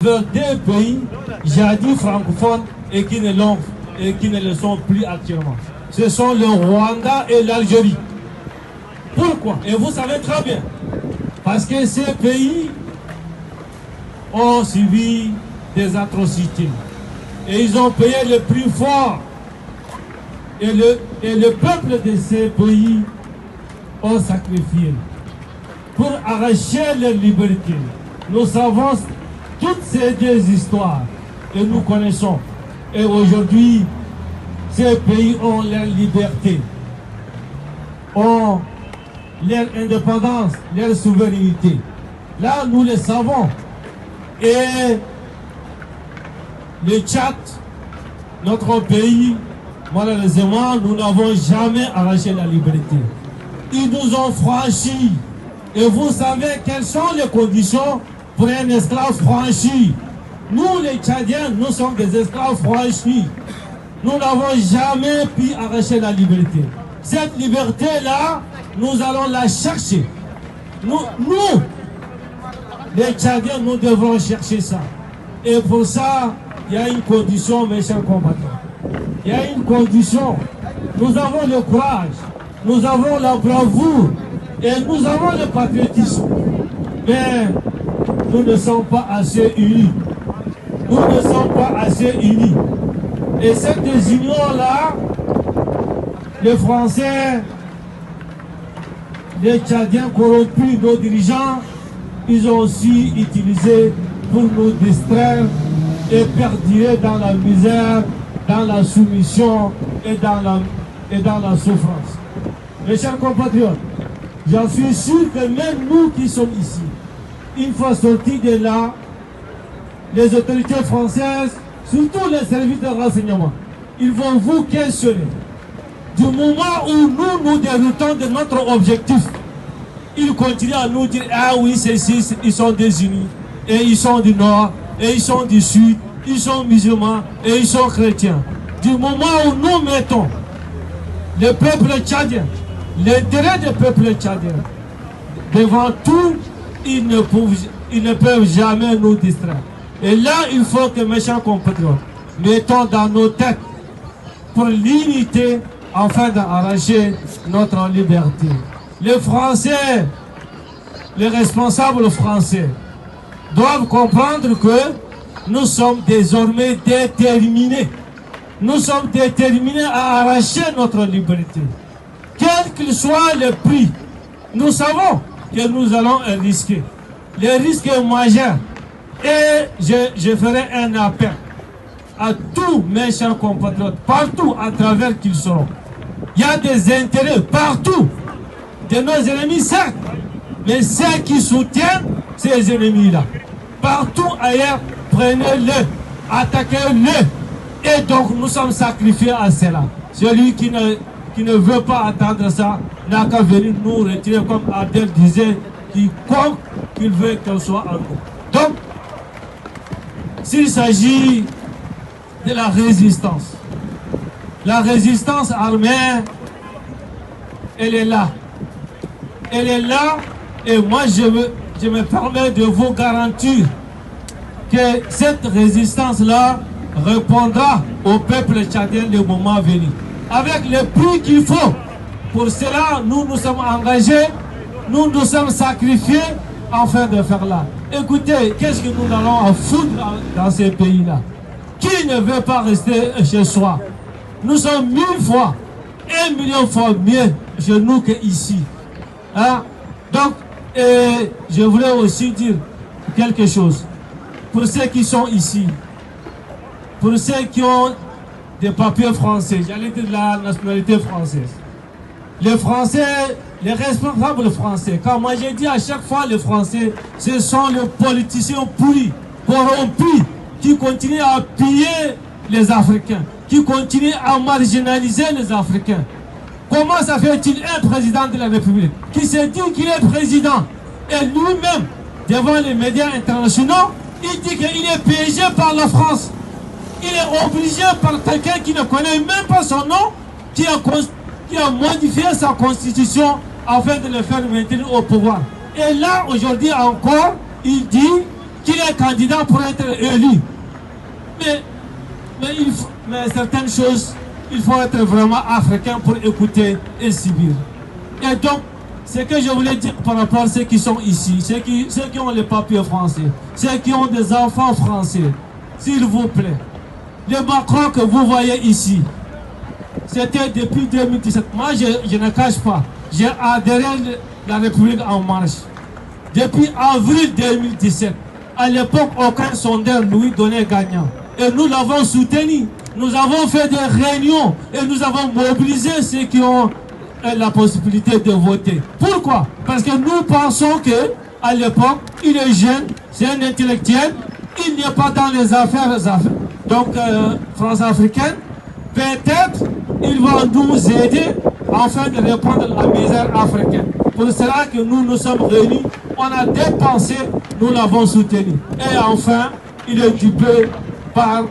vers deux pays jadis francophones et qui ne le sont plus actuellement. Ce sont le Rwanda et l'Algérie. Pourquoi? Et vous savez très bien. Parce que ces pays ont subi des atrocités. Et ils ont payé le prix fort. Et le peuple de ces pays ont sacrifié pour arracher leur liberté. Nous savons toutes ces deux histoires et nous connaissons. Et aujourd'hui, ces pays ont leur liberté, ont leur indépendance, leur souveraineté. Là, nous le savons. Et le Tchad, notre pays, malheureusement, nous n'avons jamais arraché la liberté. Ils nous ont franchis. Et vous savez quelles sont les conditions pour un esclave franchi. Nous, les Tchadiens, nous sommes des esclaves franchis. Nous n'avons jamais pu arracher la liberté. Cette liberté-là, nous allons la chercher. Nous, les Tchadiens, nous devrons chercher ça. Et pour ça, il y a une condition, mes chers combattants. Il y a une condition. Nous avons le courage, nous avons la bravoure et nous avons le patriotisme. Mais nous ne sommes pas assez unis. Nous ne sommes pas assez unis. Et cette désunion-là, les Français, les Tchadiens corrompus, nos dirigeants, ils ont aussi utilisé pour nous distraire et perdurer dans la misère, dans la soumission et dans la souffrance. Mes chers compatriotes, j'en suis sûr que même nous qui sommes ici, une fois sortis de là, les autorités françaises, surtout les services de renseignement, ils vont vous questionner. Du moment où nous déroutons de notre objectif, ils continuent à nous dire, ah oui, ils sont désunis, et ils sont du nord, et ils sont du sud, ils sont musulmans, et ils sont chrétiens. Du moment où nous mettons le peuple tchadien, l'intérêt du peuple tchadien, devant tout, ils ne peuvent jamais nous distraire. Et là, il faut que mes chers compatriotes, mettons dans nos têtes pour l'unité afin d'arracher notre liberté. Les Français, les responsables français doivent comprendre que nous sommes désormais déterminés. Nous sommes déterminés à arracher notre liberté. Quel qu'il soit le prix, nous savons que nous allons risquer. Le risque est majeur. Et je ferai un appel à tous mes chers compatriotes, partout à travers qu'ils seront. Il y a des intérêts partout de nos ennemis, certes, mais ceux qui soutiennent ces ennemis-là, partout ailleurs, prenez-le, attaquez-le. Et donc nous sommes sacrifiés à cela. Celui qui ne veut pas attendre ça n'a qu'à venir nous retirer, comme Abdel disait, quiconque qu'il veut qu'elle soit en nous. Donc, s'il s'agit de la résistance armée, elle est là. Elle est là et moi je me permets de vous garantir que cette résistance-là répondra au peuple tchadien le moment venu. Avec le prix qu'il faut. Pour cela, nous nous sommes engagés, nous nous sommes sacrifiés afin de faire là. Écoutez, qu'est-ce que nous allons foutre dans ces pays-là? Qui ne veut pas rester chez soi? Nous sommes 1000 fois, 1 million de fois mieux chez nous qu'ici. Hein? Donc, je voulais aussi dire quelque chose. Pour ceux qui sont ici, pour ceux qui ont des papiers français, j'allais dire la nationalité française. Les Français, les responsables français, quand moi j'ai dit à chaque fois les Français, ce sont les politiciens pourris, corrompus, qui continuent à piller les Africains, qui continuent à marginaliser les Africains. Comment ça fait-il un président de la République qui se dit qu'il est président et lui-même, devant les médias internationaux, il dit qu'il est piégé par la France. Il est obligé par quelqu'un qui ne connaît même pas son nom, qui a modifié sa constitution afin de le faire maintenir au pouvoir. Et là, aujourd'hui encore, il dit qu'il est candidat pour être élu. Mais certaines choses, il faut être vraiment africain pour écouter et subir. Et donc, ce que je voulais dire par rapport à ceux qui sont ici, ceux qui ont les papiers français, ceux qui ont des enfants français, s'il vous plaît, le Macron que vous voyez ici, c'était depuis 2017. Moi, je ne cache pas, j'ai adhéré à la République en marche. Depuis avril 2017, à l'époque, aucun sondeur nous donnait gagnant. Et nous l'avons soutenu. Nous avons fait des réunions et nous avons mobilisé ceux qui ont la possibilité de voter. Pourquoi? Parce que nous pensons que à l'époque, il est jeune, c'est un intellectuel, il n'est pas dans les affaires. Donc, France africaine, peut-être il va nous aider afin de répondre à la misère africaine. Pour cela que nous sommes réunis, on a dépensé, nous l'avons soutenu. Et enfin, il est dupé par